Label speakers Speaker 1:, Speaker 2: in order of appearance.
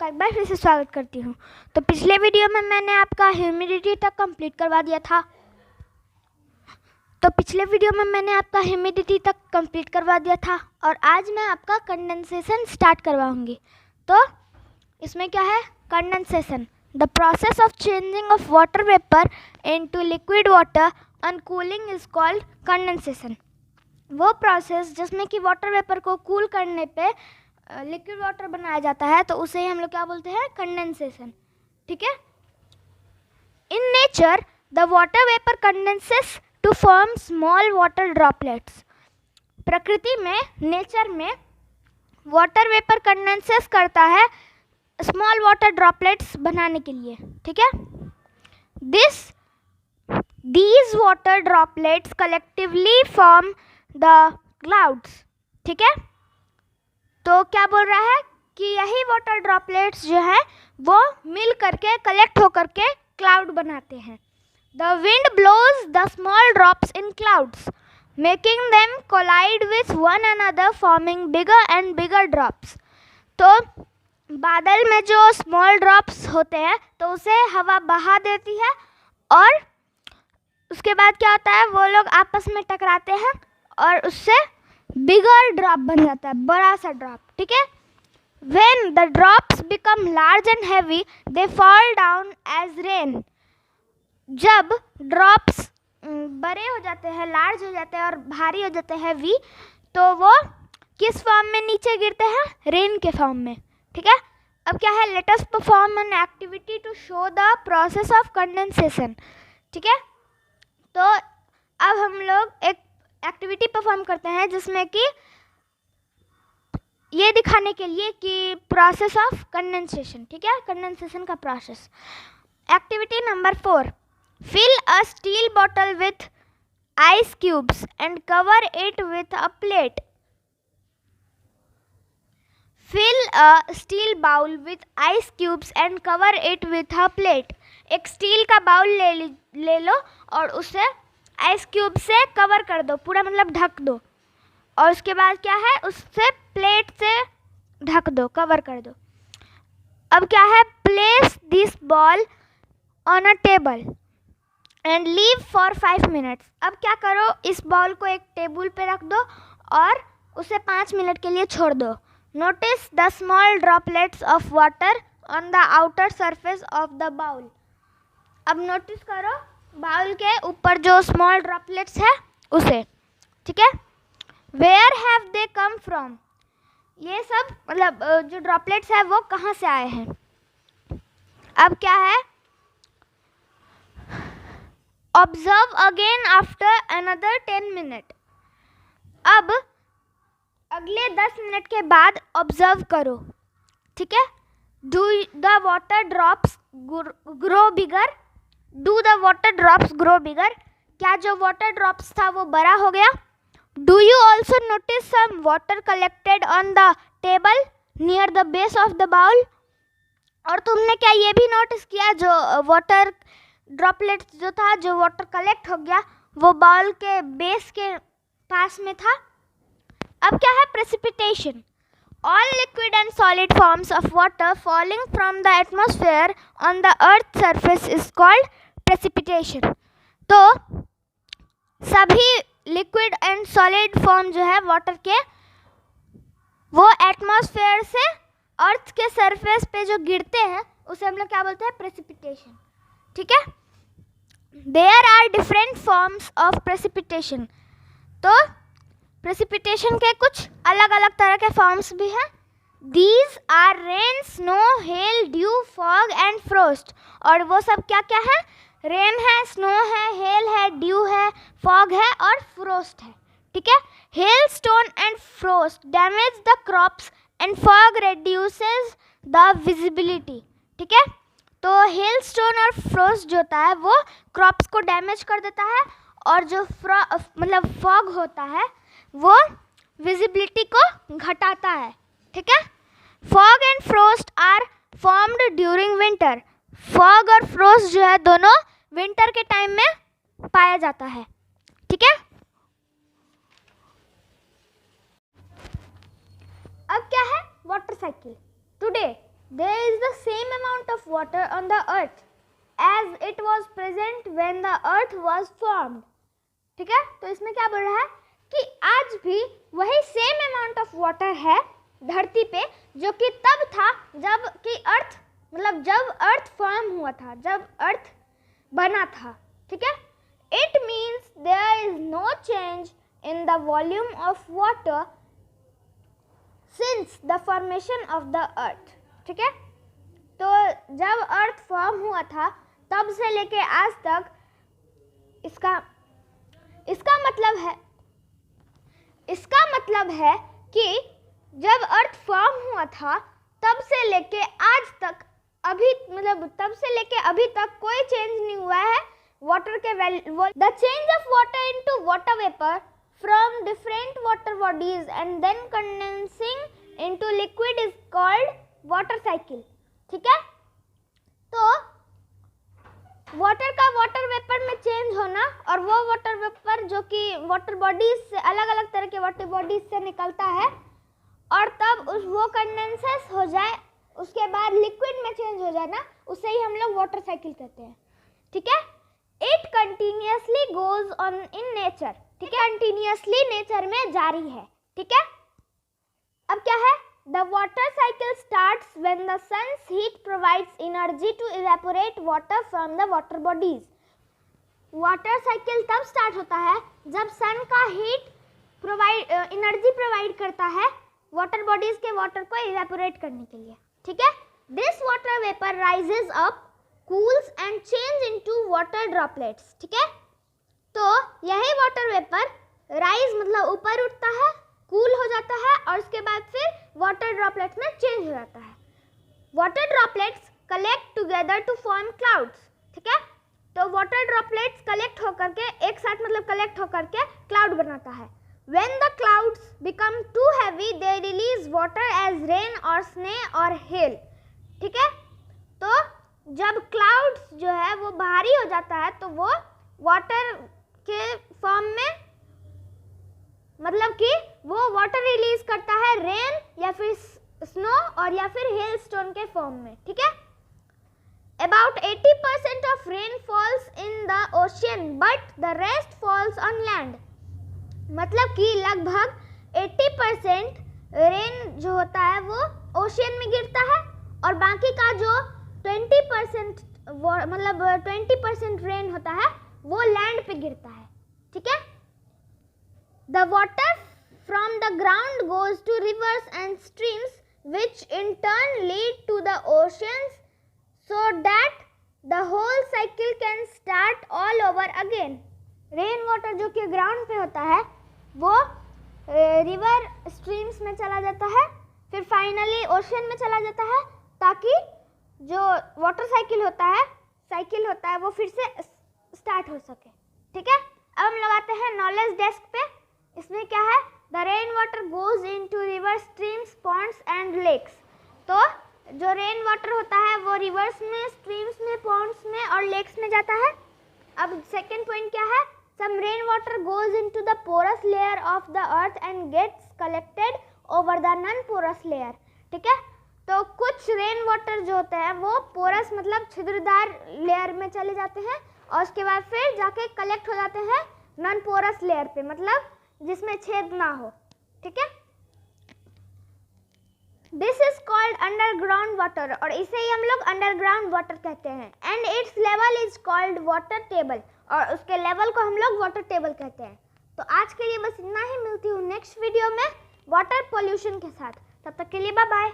Speaker 1: एक बार फिर से स्वागत करती हूँ। तो पिछले वीडियो में मैंने आपका ह्यूमिडिटी तक कंप्लीट करवा दिया था। और आज मैं आपका कंडेंसेशन स्टार्ट करवाऊँगी। तो इसमें क्या है? Condensation, the process of changing of water vapour into liquid water on cooling is called condensation. वो प्रोसेस जिसमें कि वाटर वेपर को कूल करने पे लिक्विड वाटर बनाया जाता है, तो उसे हम लोग क्या बोलते हैं? कंडेंसेशन। ठीक है। In nature the water vapour condenses to form small water droplets. प्रकृति में, नेचर में वाटर वेपर कंडेंसेस करता है स्मॉल वाटर ड्रॉपलेट्स बनाने के लिए। ठीक है। These water droplets collectively form the clouds. ठीक है। तो क्या बोल रहा है कि यही वाटर ड्रॉपलेट्स जो है वो मिल करके, कलेक्ट होकर के क्लाउड बनाते हैं। The wind blows the small drops in clouds making them collide with one another forming bigger and bigger drops. तो बादल में जो स्मॉल ड्रॉप्स होते हैं तो उसे हवा बहा देती है और उसके बाद क्या होता है, वो लोग आपस में टकराते हैं और उससे बिगर ड्रॉप बन जाता है, बड़ा सा ड्रॉप। ठीक है। When the drops become large and heavy, they fall down as rain. जब ड्रॉप्स बड़े हो जाते हैं, लार्ज हो जाते हैं और भारी हो जाते हैं, हैवी, तो वो किस फॉर्म में नीचे गिरते हैं? रेन के फॉर्म में। ठीक है। अब क्या है? Let us perform an activity to show the process of condensation. ठीक है। तो अब हम लोग एक एक्टिविटी परफॉर्म करते हैं जिसमें कि ये दिखाने के लिए कि प्रोसेस ऑफ कंडेंसेशन। ठीक है। कंडेंसेशन का process. Activity number 4, fill a steel bottle with ice cubes and cover it with a plate. Fill a steel bowl with ice cubes and cover it with a plate. एक steel का bowl ले लो और उसे ice cube से cover कर दो, पूरा मतलब ढक दो। और उसके बाद क्या है? उससे प्लेट से ढक दो, कवर कर दो। अब क्या है? Place this ball on a table and leave for 5 minutes. अब क्या करो? इस बॉल को एक टेबल पे रख दो और उसे 5 मिनट के लिए छोड़ दो। Notice the small droplets of water on the outer surface of the bowl. अब नोटिस करो बाउल के ऊपर जो स्मॉल ड्रॉपलेट्स है उसे। ठीक है। Where have they come from? ये सब मतलब जो ड्रॉपलेट्स है वो कहाँ से आए हैं? अब क्या है? Observe again after another 10 minute. अब अगले 10 मिनट के बाद ऑब्जर्व करो। ठीक है। Do the water drops grow bigger? Do the water drops grow bigger? क्या जो वाटर ड्रॉप्स था वो बड़ा हो गया? Do you also notice some water collected on the table near the base of the bowl? और तुमने क्या ये भी नोटिस किया जो वाटर ड्रॉपलेट्स जो था, जो वाटर कलेक्ट हो गया, वो बाउल के बेस के पास में था? अब क्या है? Precipitation. All liquid and solid forms of water falling from the atmosphere on the earth's surface is called precipitation. तो सभी लिक्विड एंड सॉलिड फॉर्म जो है वाटर के, वो एटमॉस्फेयर से अर्थ के सरफेस पे जो गिरते हैं उसे हम लोग क्या बोलते हैं? प्रेसिपिटेशन। ठीक है। There are different forms of precipitation. तो प्रेसिपिटेशन के कुछ अलग अलग तरह के फॉर्म्स भी हैं। These are rain, snow, hail, dew, fog and frost. और वो सब क्या क्या है? रेन है, स्नो है, हेल है, ड्यू है, फॉग है और फ्रोस्ट है। ठीक है। Hello stone and frost damage the crops and fog reduces the visibility. ठीक है। तो हेल स्टोन और फ्रोस्ट जो होता है वो क्रॉप्स को डैमेज कर देता है और जो मतलब फॉग होता है वो विजिबिलिटी को घटाता है। ठीक है। Fog and frost are formed during winter. Fog और फ्रोस्ट जो है दोनों विंटर के टाइम में पाया जाता है। ठीक है। अब क्या है? Water cycle. Today there is the same amount of water on the earth as it was present when the earth was formed. ठीक है, तो इसमें क्या बोल रहा है कि आज भी वही सेम अमाउंट ऑफ वाटर है धरती पे जो कि तब था जब कि अर्थ मतलब जब अर्थ फॉर्म हुआ था, जब अर्थ बना था. ठीक है, it means there is no change in the volume of water since the formation of the earth. ठीक है, तो जब अर्थ फॉर्म हुआ था तब से लेके आज तक इसका मतलब है कि जब अर्थ फॉर्म हुआ था तब से लेके आज तक तब से लेके अभी तक कोई चेंज नहीं हुआ है वाटर के the change of water into water vapour from different water bodies and then condensing into liquid is called water cycle. ठीक है, तो वाटर का वाटर वेपर में चेंज होना और वो वाटर वेपर जो कि वाटर बॉडीज से अलग अलग तरह के वाटर बॉडीज से निकलता है और तब वो कंडेंसेस हो जाए, उसके बाद लिक्विड में चेंज हो जाए ना, उसे ही हम लोग वाटर साइकिल कहते हैं. ठीक है, it continuously goes on in nature. ठीक है, कंटिन्यूअसली नेचर में जारी है. ठीक है, अब क्या है, the water cycle starts when the sun's heat provides energy to evaporate water from the water bodies. Water cycle तब स्टार्ट होता है जब सन का हीट एनर्जी प्रोवाइड करता है वाटर बॉडीज के वाटर को इवेपोरेट करने के लिए. ठीक है, this water vapour rises up, cools and change into water droplets. ठीक है, तो यही वाटर वेपर राइज मतलब ऊपर उठता है, कूल हो जाता है और उसके बाद फिर वाटर ड्रॉपलेट्स में चेंज हो जाता है. Water droplets collect together to form clouds. ठीक है, तो वाटर ड्रॉपलेट्स कलेक्ट होकर के एक साथ कलेक्ट होकर के क्लाउड बनाता है. When the clouds become too heavy, they release water as rain or snow or hail. ठीक है, तो जब क्लाउड्स जो है वो भारी हो जाता है तो वो वाटर के फॉर्म में मतलब कि वो वाटर रिलीज करता है रेन या फिर स्नो और या फिर हेल स्टोन के फॉर्म में. ठीक है, about 80% of rain falls in the ocean but the rest falls on land. मतलब कि लगभग 80% रेन जो होता है वो ओशियन में गिरता है और बाकी का जो 20% रेन होता है वो लैंड पे गिरता है. ठीक है, the water from the ground goes to rivers and streams which in turn lead to the oceans so that the whole cycle can start all over again. Rain water जो कि ग्राउंड पे होता है वो रिवर स्ट्रीम्स में चला जाता है, फिर फाइनली ओशन में चला जाता है ताकि जो वाटर साइकिल होता है वो फिर से स्टार्ट हो सके. ठीक है, अब हम लगाते हैं नॉलेज डेस्क पे. इसमें क्या है, the rain water goes into river streams ponds and lakes. तो जो रेन वाटर होता है वो रिवर्स में, स्ट्रीम्स में, पॉन्ड्स में और लेक्स में जाता है. अब सेकेंड पॉइंट क्या है, some rain water goes into the porous layer of the earth and gets collected over the non porous layer. ठीक है, तो कुछ रेन वाटर जो होते हैं वो पोरस मतलब छिद्रदार लेयर में चले जाते हैं और उसके बाद फिर जाके कलेक्ट हो जाते हैं नॉन पोरस लेयर पे, मतलब जिसमें छेद ना हो. ठीक है, this is called underground water और इसे ही हम लोग अंडरग्राउंड वाटर कहते हैं. And it's level is called water table और उसके लेवल को हम लोग वाटर टेबल कहते हैं. तो आज के लिए बस इतना ही, मिलती हूँ नेक्स्ट वीडियो में वाटर पोल्यूशन के साथ. तब तक के लिए बाय बाय.